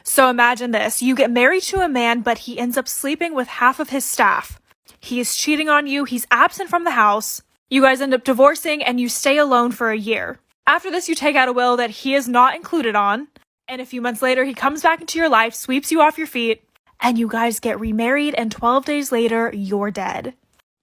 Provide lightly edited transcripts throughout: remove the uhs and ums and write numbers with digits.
So imagine this. You get married to a man, but he ends up sleeping with half of his staff. He is cheating on you. He's absent from the house. You guys end up divorcing and you stay alone for a year. After this, you take out a will that he is not included on. And a few months later, he comes back into your life, sweeps you off your feet, and you guys get remarried, and 12 days later, you're dead.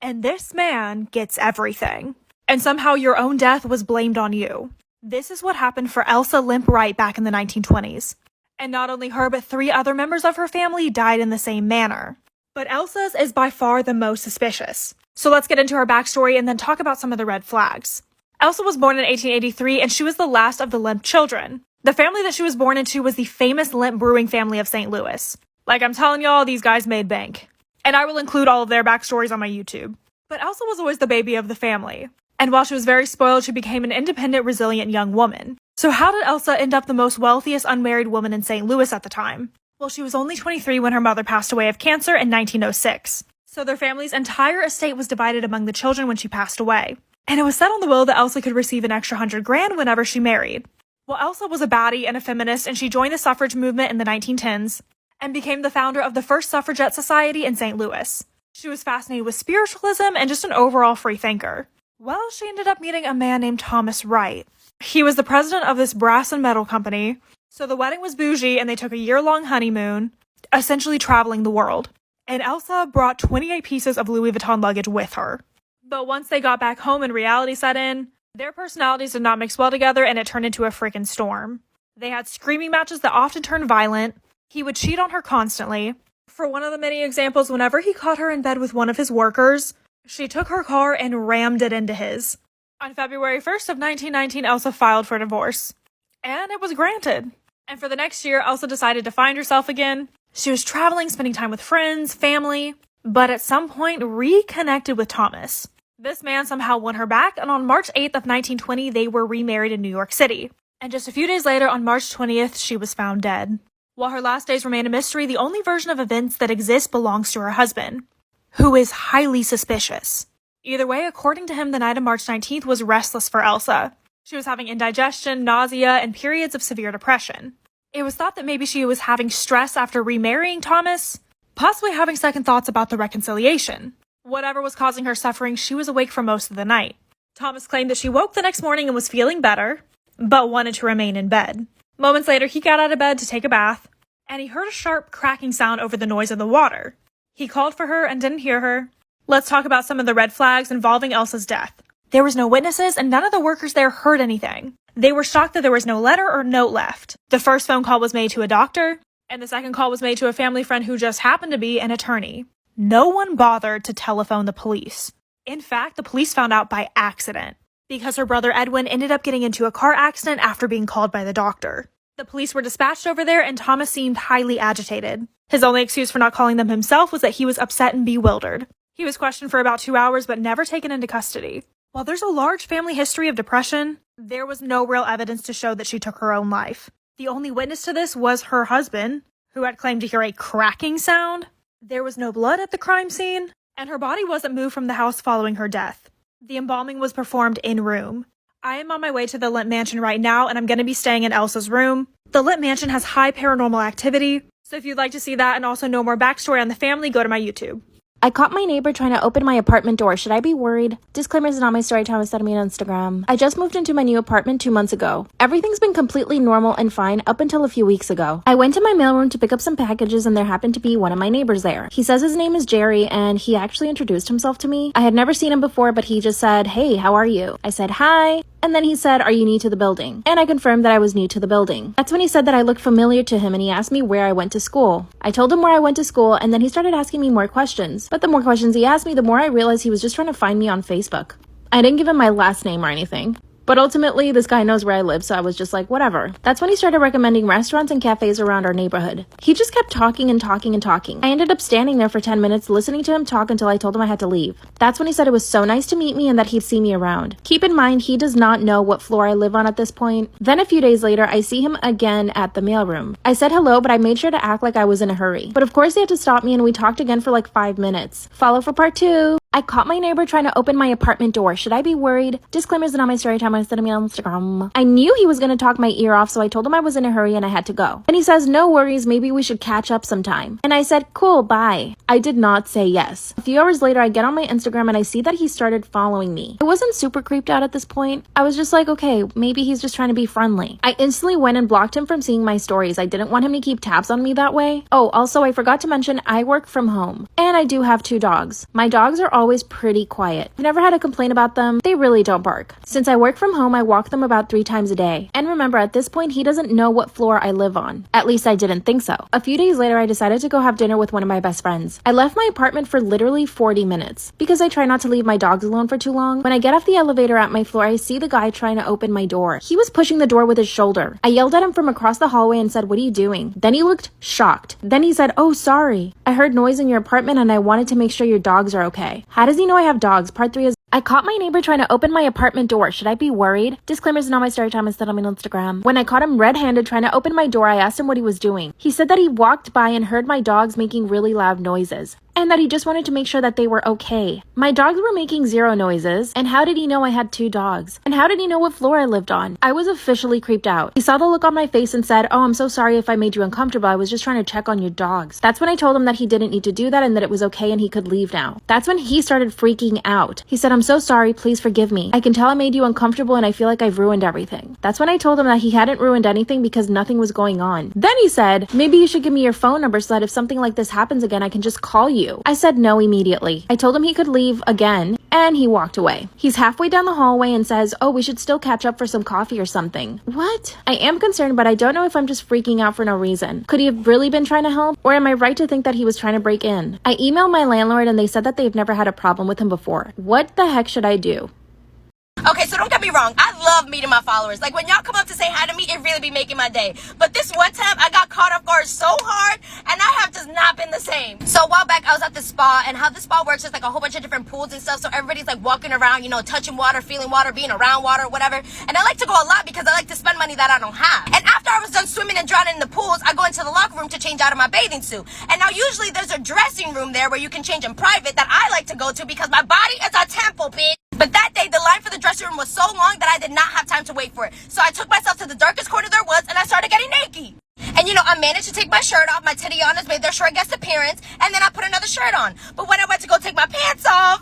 And this man gets everything. And somehow your own death was blamed on you. This is what happened for Elsa Limp Wright back in the 1920s. And not only her, but 3 other members of her family died in the same manner. But Elsa's is by far the most suspicious. So let's get into her backstory and then talk about some of the red flags. Elsa was born in 1883, and she was the last of the Limp children. The family that she was born into was the famous Limp brewing family of St. Louis. Like I'm telling y'all, these guys made bank. And I will include all of their backstories on my YouTube. But Elsa was always the baby of the family. And while she was very spoiled, she became an independent, resilient young woman. So how did Elsa end up the most wealthiest unmarried woman in St. Louis at the time? Well, she was only 23 when her mother passed away of cancer in 1906. So their family's entire estate was divided among the children when she passed away. And it was said on the will that Elsa could receive an extra $100,000 whenever she married. Well, Elsa was a baddie and a feminist, and she joined the suffrage movement in the 1910s and became the founder of the first suffragette society in St. Louis. She was fascinated with spiritualism and just an overall free thinker. Well, she ended up meeting a man named Thomas Wright. He was the president of this brass and metal company, so the wedding was bougie and they took a year-long honeymoon, essentially traveling the world. And Elsa brought 28 pieces of Louis Vuitton luggage with her. But once they got back home and reality set in, their personalities did not mix well together and it turned into a freaking storm. They had screaming matches that often turned violent. He would cheat on her constantly. For one of the many examples, whenever he caught her in bed with one of his workers, she took her car and rammed it into his. On February 1st of 1919, Elsa filed for divorce. And it was granted. And for the next year, Elsa decided to find herself again. She was traveling, spending time with friends, family, but at some point reconnected with Thomas. This man somehow won her back, and on March 8th of 1920, they were remarried in New York City. And just a few days later, on March 20th, she was found dead. While her last days remain a mystery, the only version of events that exists belongs to her husband, who is highly suspicious. Either way, according to him, the night of March 19th was restless for Elsa. She was having indigestion, nausea, and periods of severe depression. It was thought that maybe she was having stress after remarrying Thomas, possibly having second thoughts about the reconciliation. Whatever was causing her suffering, she was awake for most of the night. Thomas claimed that she woke the next morning and was feeling better, but wanted to remain in bed. Moments later, he got out of bed to take a bath, and he heard a sharp cracking sound over the noise of the water. He called for her and didn't hear her. Let's talk about some of the red flags involving Elsa's death. There was no witnesses, and none of the workers there heard anything. They were shocked that there was no letter or note left. The first phone call was made to a doctor, and the second call was made to a family friend who just happened to be an attorney. No one bothered to telephone the police. In fact, the police found out by accident, because her brother Edwin ended up getting into a car accident after being called by the doctor. The police were dispatched over there, and Thomas seemed highly agitated. His only excuse for not calling them himself was that he was upset and bewildered. He was questioned for about 2 hours, but never taken into custody. While there's a large family history of depression, there was no real evidence to show that she took her own life. The only witness to this was her husband, who had claimed to hear a cracking sound. There was no blood at the crime scene, and her body wasn't moved from the house following her death. The embalming was performed in room. I am on my way to the Limp Mansion right now, and I'm going to be staying in Elsa's room. The Limp Mansion has high paranormal activity, so if you'd like to see that and also know more backstory on the family, go to my YouTube. I caught my neighbor trying to open my apartment door. Should I be worried? Disclaimer is not my Storytime, it's me on Instagram. I just moved into my new apartment 2 months ago. Everything's been completely normal and fine up until a few weeks ago. I went to my mailroom to pick up some packages and there happened to be one of my neighbors there. He says his name is Jerry and he actually introduced himself to me. I had never seen him before, but he just said, "Hey, how are you?" I said, "Hi." And then he said, "Are you new to the building?" And I confirmed that I was new to the building. That's when he said that I looked familiar to him and he asked me where I went to school. I told him where I went to school and then he started asking me more questions. But the more questions he asked me, the more I realized he was just trying to find me on Facebook. I didn't give him my last name or anything. But ultimately, this guy knows where I live, so I was just like, whatever. That's when he started recommending restaurants and cafes around our neighborhood. He just kept talking and talking and talking. I ended up standing there for 10 minutes listening to him talk until I told him I had to leave. That's when he said it was so nice to meet me and that he'd see me around. Keep in mind, he does not know what floor I live on at this point. Then a few days later, I see him again at the mailroom. I said hello, but I made sure to act like I was in a hurry. But of course, he had to stop me and we talked again for like 5 minutes. Follow for part 2. I caught my neighbor trying to open my apartment door. Should I be worried? Disclaimers in all my story time I sent me on Instagram. I knew he was going to talk my ear off, so I told him I was in a hurry and I had to go. And he says, no worries, maybe we should catch up sometime. And I said, cool, bye. I did not say yes. A few hours later, I get on my Instagram and I see that he started following me. I wasn't super creeped out at this point. I was just like, okay, maybe he's just trying to be friendly. I instantly went and blocked him from seeing my stories. I didn't want him to keep tabs on me that way. Oh, also, I forgot to mention I work from home. And I do have 2 dogs. My dogs are always pretty quiet. I've never had a complaint about them. They really don't bark. Since I work from home, I walk them about 3 times a day. And remember, at this point, he doesn't know what floor I live on. At least I didn't think so. A few days later, I decided to go have dinner with one of my best friends. I left my apartment for literally 40 minutes because I try not to leave my dogs alone for too long. When I get off the elevator at my floor, I see the guy trying to open my door. He was pushing the door with his shoulder. I yelled at him from across the hallway and said, what are you doing? Then he looked shocked. Then he said, oh, sorry. I heard noise in your apartment and I wanted to make sure your dogs are okay. How does he know I have dogs? Part 3 is I caught my neighbor trying to open my apartment door. Should I be worried? Disclaimers in all my story time instead on my Instagram. When I caught him red-handed trying to open my door, I asked him what he was doing. He said that he walked by and heard my dogs making really loud noises. And that he just wanted to make sure that they were okay. My dogs were making 0 noises. And how did he know I had 2 dogs? And how did he know what floor I lived on? I was officially creeped out. He saw the look on my face and said, oh, I'm so sorry if I made you uncomfortable. I was just trying to check on your dogs. That's when I told him that he didn't need to do that and that it was okay and he could leave now. That's when he started freaking out. He said, I'm so sorry. Please forgive me. I can tell I made you uncomfortable and I feel like I've ruined everything. That's when I told him that he hadn't ruined anything because nothing was going on. Then he said, maybe you should give me your phone number so that if something like this happens again, I can just call you. I said no immediately. I told him he could leave again and he walked away. He's halfway down the hallway and says, oh, we should still catch up for some coffee or something. What? I am concerned, but I don't know if I'm just freaking out for no reason. Could he have really been trying to help? Or am I right to think that he was trying to break in? I emailed my landlord and they said that they've never had a problem with him before. What the heck should I do? Okay, so don't get me wrong. I love meeting my followers. Like, when y'all come up to say hi to me, it really be making my day. But this one time, I got caught off guard so hard, and I have just not been the same. So a while back, I was at the spa, and how the spa works is like a whole bunch of different pools and stuff. So everybody's like walking around, you know, touching water, feeling water, being around water, whatever. And I like to go a lot because I like to spend money that I don't have. And after I was done swimming and drowning in the pools, I go into the locker room to change out of my bathing suit. And now usually there's a dressing room there where you can change in private that I like to go to because my body is a temple, bitch. But that day, the line for the dressing room was so long that I did not have time to wait for it. So I took myself to the darkest corner there was, and I started getting naked. And you know, I managed to take my shirt off. My Titianas made their short guest appearance, and then I put another shirt on. But when I went to go take my pants off,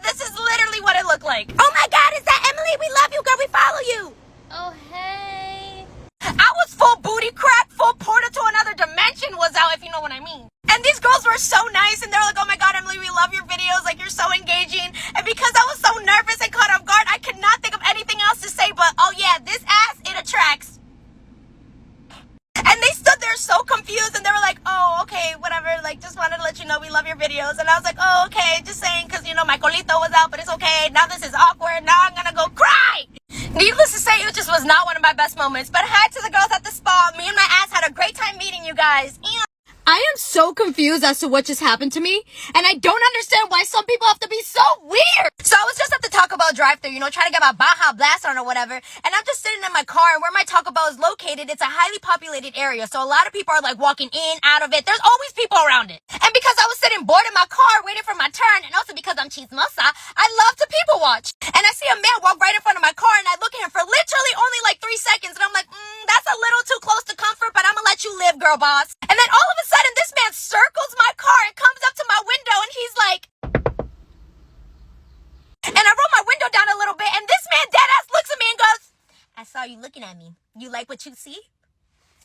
this is literally what it looked like. Oh my God, is that Emily? We love you, girl. We follow you. Oh, hey. I was full booty crack, full portal to another dimension was out, if you know what I mean. And these girls were so nice, and they're like, oh my God, Emily, we love your videos. Like, you're so engaging. And because I was so nervous and caught off guard, I could not think of anything else to say but, oh yeah, this ass, it attracts. And they stood there so confused, and they were like, oh, okay, whatever. Like, just wanted to let you know we love your videos. And I was like, oh, okay, just saying, because, you know, my colito was out, but it's okay. Now this is awkward. Now I'm going to go cry. Needless to say, it just was not one of my best moments. But hi to the girls at the spa. Me and my ass had a great time meeting you guys. I am so confused as to what just happened to me, and I don't understand why some people have to be so weird. So I was just at the Taco Bell drive-thru, you know, trying to get my Baja Blast on or whatever, and I'm just sitting in my car, and where my Taco Bell is located, it's a highly populated area, so a lot of people are like walking in, out of it. There's always people around it. And because I was sitting bored in my car waiting for my turn, and also because I'm chismosa, I love to people watch. And I see a man walk right in front of my car, and I look at him for literally only like 3 seconds, and I'm like, that's a little too close to comfort, but I'm gonna let you live, girl boss. And then all of a sudden, this man circles my car and comes up to my window, and he's like, and I roll my window down a little bit, and this man dead ass looks at me and goes, I saw you looking at me. You like what you see?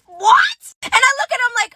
What? And I look at him like,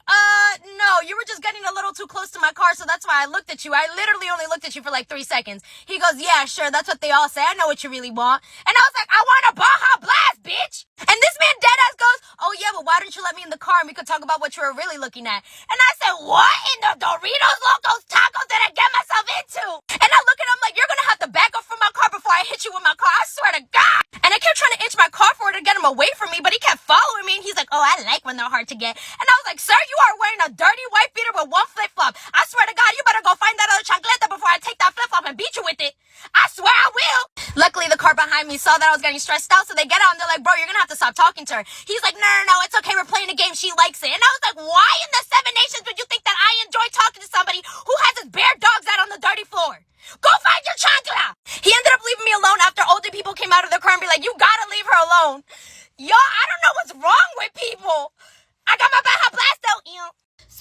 no, you were just getting a little too close to my car, so that's why I looked at you. I literally only looked at you for like 3 seconds. He goes, yeah, sure, that's what they all say. I know what you really want. And I was like, I want a Baja Blast, bitch. And this man dead ass goes, oh yeah, well, why didn't you let me in the car and we could talk about what you were really looking at? And I said, what in the Doritos Locos tacos did I get myself into? And I look at him like, you're gonna have to back up from my car before I hit you with my car. I swear to God. And I kept trying to inch my car forward to get him away from me, but he kept following me, and he's like, oh, I like when they're hard to get. And I was like, sir, you are wearing a dirty white beater with one flip-flop. I swear to God, you better go find that other chancleta before I take that flip-flop and beat you with it. I swear I will. Luckily, the car behind me saw that I was getting stressed out, so they get out and they're like, bro, you're gonna have to stop talking to her. He's like, no, it's okay, we're playing a game, she likes it. And I was like, why in the 7 nations would you think that I enjoy talking to somebody who has his bare dogs out on the dirty floor? Go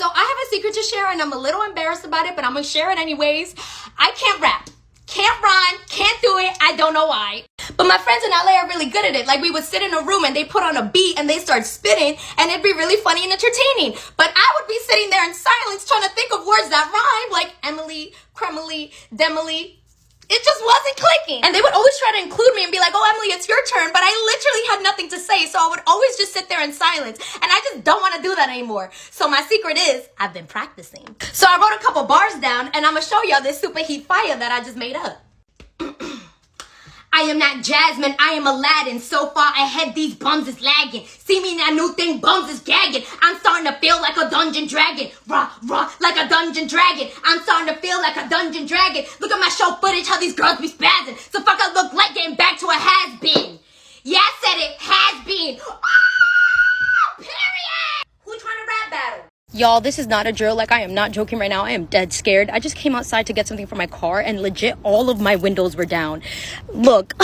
So I have a secret to share and I'm a little embarrassed about it, but I'm gonna share it anyways. I can't rap. Can't rhyme, can't do it, I don't know why. But my friends in LA are really good at it. Like, we would sit in a room and they put on a beat and they start spitting and it'd be really funny and entertaining. But I would be sitting there in silence trying to think of words that rhyme, like Emily, Cremily, Demily. It just wasn't clicking. And they would always try to include me and be like, oh, Emily, it's your turn. But I literally had nothing to say, so I would always just sit there in silence. And I just don't want to do that anymore. So my secret is, I've been practicing. So I wrote a couple bars down, and I'm going to show y'all this super heat fire that I just made up. I am not Jasmine, I am Aladdin. So far ahead, these bums is lagging. See me in that new thing, bums is gagging. I'm starting to feel like a dungeon dragon. Rah, rah, like a dungeon dragon. I'm starting to feel like a dungeon dragon. Look at my show footage, how these girls be spazzing. So fuck I look like getting back to a has-been. Yeah, I said it, has-been. Ah, period! Who trying to rap battle? Y'all, this is not a drill. Like, I am not joking right now. I am dead scared. I just came outside to get something from my car and legit all of my windows were down. Look.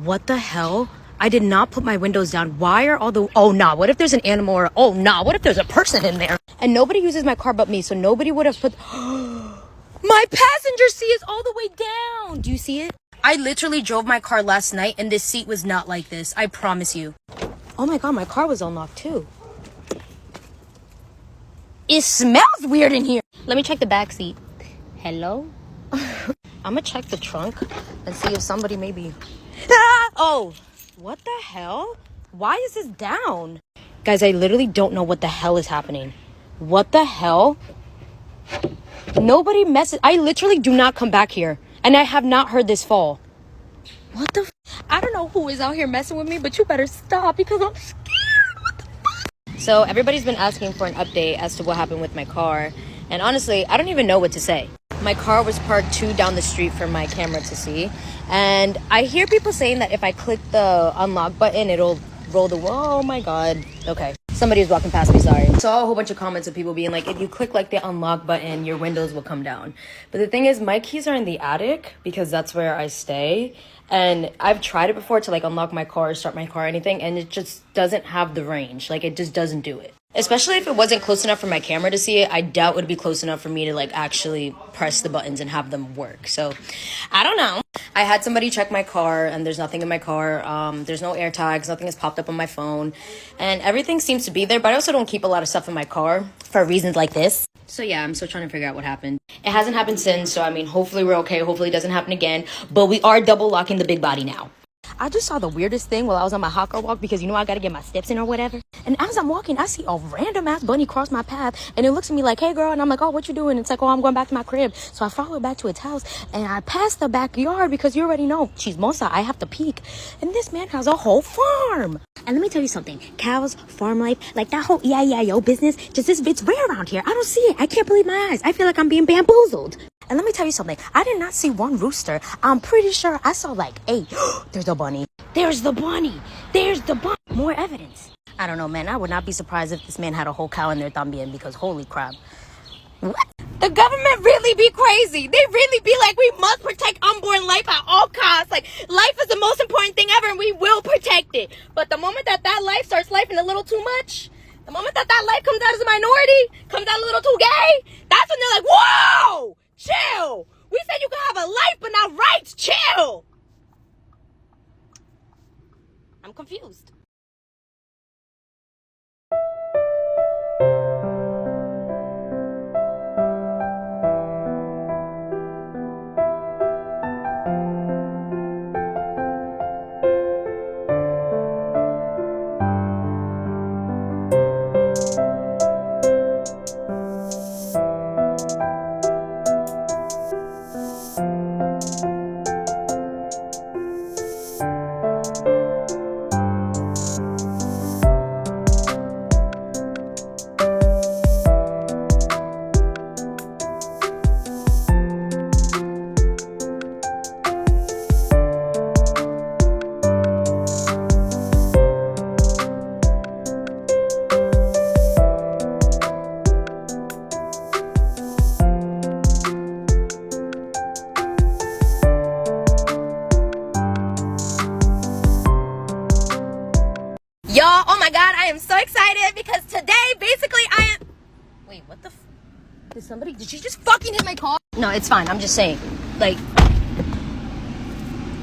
What the hell? I did not put my windows down. Why are all the... Oh, nah. What if there's an animal or... Oh, nah. What if there's a person in there? And nobody uses my car but me, so nobody would have put... My passenger seat is all the way down. Do you see it? I literally drove my car last night and this seat was not like this. I promise you. Oh my God, my car was unlocked too. It smells weird in here. Let me check the back seat. Hello? I'm gonna check the trunk and see if somebody maybe... Ah! Oh, what the hell? Why is this down? Guys, I literally don't know what the hell is happening. What the hell? Nobody messes... I literally do not come back here. And I have not heard this fall. What the... I don't know who is out here messing with me, but you better stop because I'm scared. So everybody's been asking for an update as to what happened with my car. And honestly, I don't even know what to say. My car was parked 2 down the street for my camera to see. And I hear people saying that if I click the unlock button, it'll roll the... Oh my God. Okay. Somebody was walking past me, sorry. Saw a whole bunch of comments of people being like, if you click like the unlock button, your windows will come down. But the thing is, my keys are in the attic because that's where I stay. And I've tried it before to like unlock my car, start my car, anything, and it just doesn't have the range. Like, it just doesn't do it. Especially if it wasn't close enough for my camera to see it, I doubt it would be close enough for me to like actually press the buttons and have them work. So I don't know. I had somebody check my car and there's nothing in my car. There's no air tags, nothing has popped up on my phone, and everything seems to be there. But I also don't keep a lot of stuff in my car for reasons like this. So yeah, I'm still trying to figure out what happened. It hasn't happened since, so I mean, hopefully we're okay. Hopefully it doesn't happen again. But we are double locking the big body now. I just saw the weirdest thing while I was on my hot girl walk because, you know, I gotta get my steps in or whatever. And as I'm walking, I see a random ass bunny cross my path and it looks at me like, hey girl, and I'm like, oh, what you doing? It's like, oh, I'm going back to my crib. So I follow her back to its house and I pass the backyard because you already know she's Mosa. I have to peek. And this man has a whole farm. And let me tell you something, cows, farm life, like that whole E-I-E-I-O business, just this bit's rare around here. I don't see it. I can't believe my eyes. I feel like I'm being bamboozled. And let me tell you something, I did not see one rooster. I'm pretty sure I saw like 8. There's a bunny. There's the bunny. There's the bunny. More evidence. I don't know, man. I would not be surprised if this man had a whole cow in there también because holy crap. What? The government really be crazy. They really be like, we must protect unborn life at all costs. Like, life is the most important thing ever and we will protect it. But the moment that life starts lifing a little too much, the moment that life comes out as a minority, comes out a little too gay, that's when they're like, whoa, chill. We said you can have a life but not rights. Chill. I'm confused. Did she just fucking hit my car? No, it's fine. I'm just saying. Like,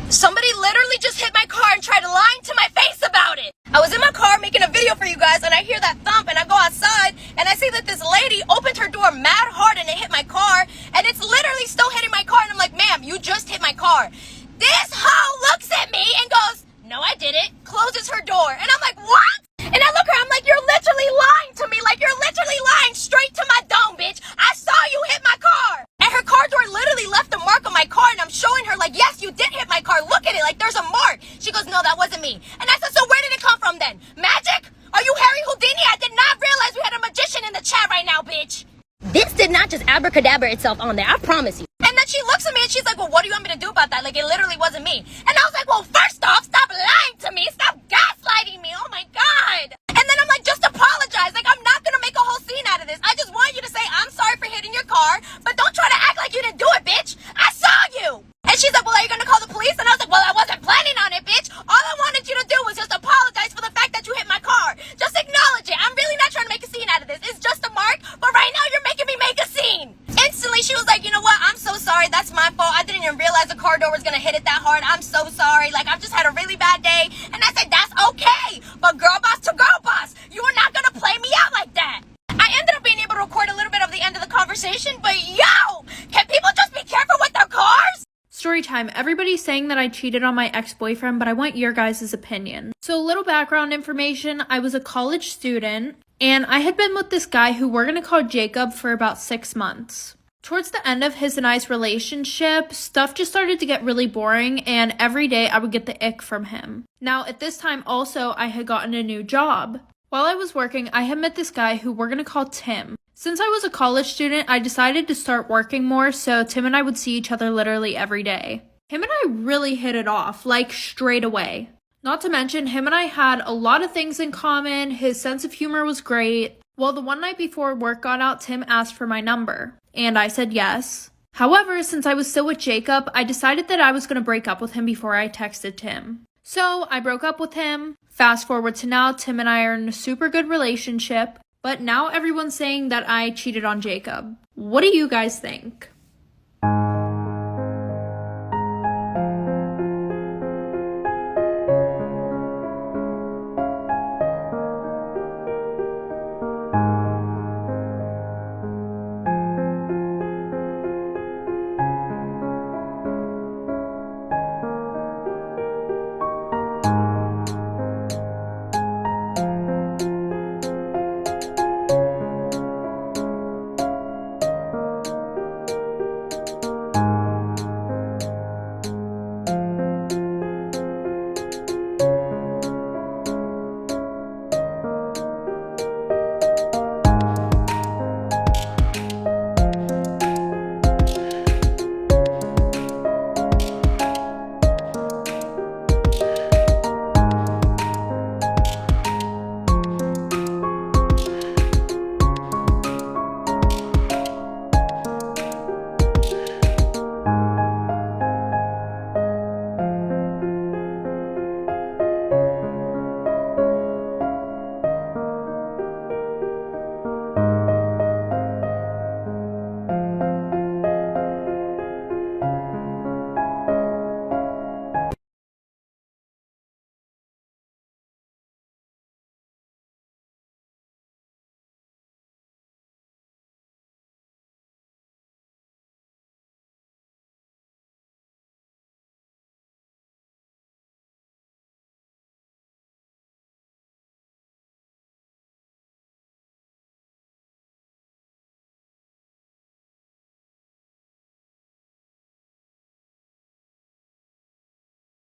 somebody literally just hit my car and tried lying to my face about it. I was in my car making a video for you guys, and I hear that thump, and I go outside, and I see that this lady opened her door mad hard, and it hit my car, and it's literally still hitting my car, and I'm like, ma'am, you just hit my car. This hoe looks at me and goes, no, I didn't, closes her door, and I'm like, what? And I look at her, I'm like, you're literally lying to me, like, you're literally lying straight to my dome, bitch. I saw you hit my car. And her car door literally left a mark on my car, and I'm showing her, like, yes, you did hit my car. Look at it, like, there's a mark. She goes, no, that wasn't me. And I said, so where did it come from then? Magic? Are you Harry Houdini? I did not realize we had a magician in the chat right now, bitch. This did not just abracadabra itself on there, I promise you. And then she looks at me and she's like, well, what do you want me to do about that? Like, it literally wasn't me. And I was like, well, first off, stop lying to me. Stop gaslighting me. Oh my God. And then I'm like, just apologize. Like, I'm not gonna make a whole scene out of this. I just want you to say, I'm sorry for hitting your car, but don't try to act like you didn't do it, bitch. I saw you. And she's like, well, are you gonna call the police? And I was like, well, I wasn't planning on it, bitch. All I wanted you to do was just apologize for the fact that you hit my car. Just acknowledge it. I'm really not trying to make a scene out of this. It's just a mark, but right now you're making me make a scene. Instantly, she was like, you know what? I'm so sorry. That's my fault. I didn't even realize the car door was gonna hit it that hard. I'm so sorry. Like, I've just had a really bad day. And I said, that's okay. But girl boss to girl boss, you are not gonna play me out like that. I ended up being able to record a little bit of the end of the conversation, but yo, can people just be careful with their cars? Storytime, everybody's saying that I cheated on my ex-boyfriend, but I want your guys' opinion. So a little background information, I was a college student, and I had been with this guy who we're gonna call Jacob for about 6 months. Towards the end of his and I's relationship, stuff just started to get really boring, and every day I would get the ick from him. Now, at this time also, I had gotten a new job. While I was working, I had met this guy who we're gonna call Tim. Since I was a college student, I decided to start working more, so Tim and I would see each other literally every day. Him and I really hit it off, like straight away. Not to mention, him and I had a lot of things in common, his sense of humor was great. Well, the one night before work got out, Tim asked for my number, and I said yes. However, since I was still with Jacob, I decided that I was going to break up with him before I texted Tim. So, I broke up with him. Fast forward to now, Tim and I are in a super good relationship, but now everyone's saying that I cheated on Jacob. What do you guys think?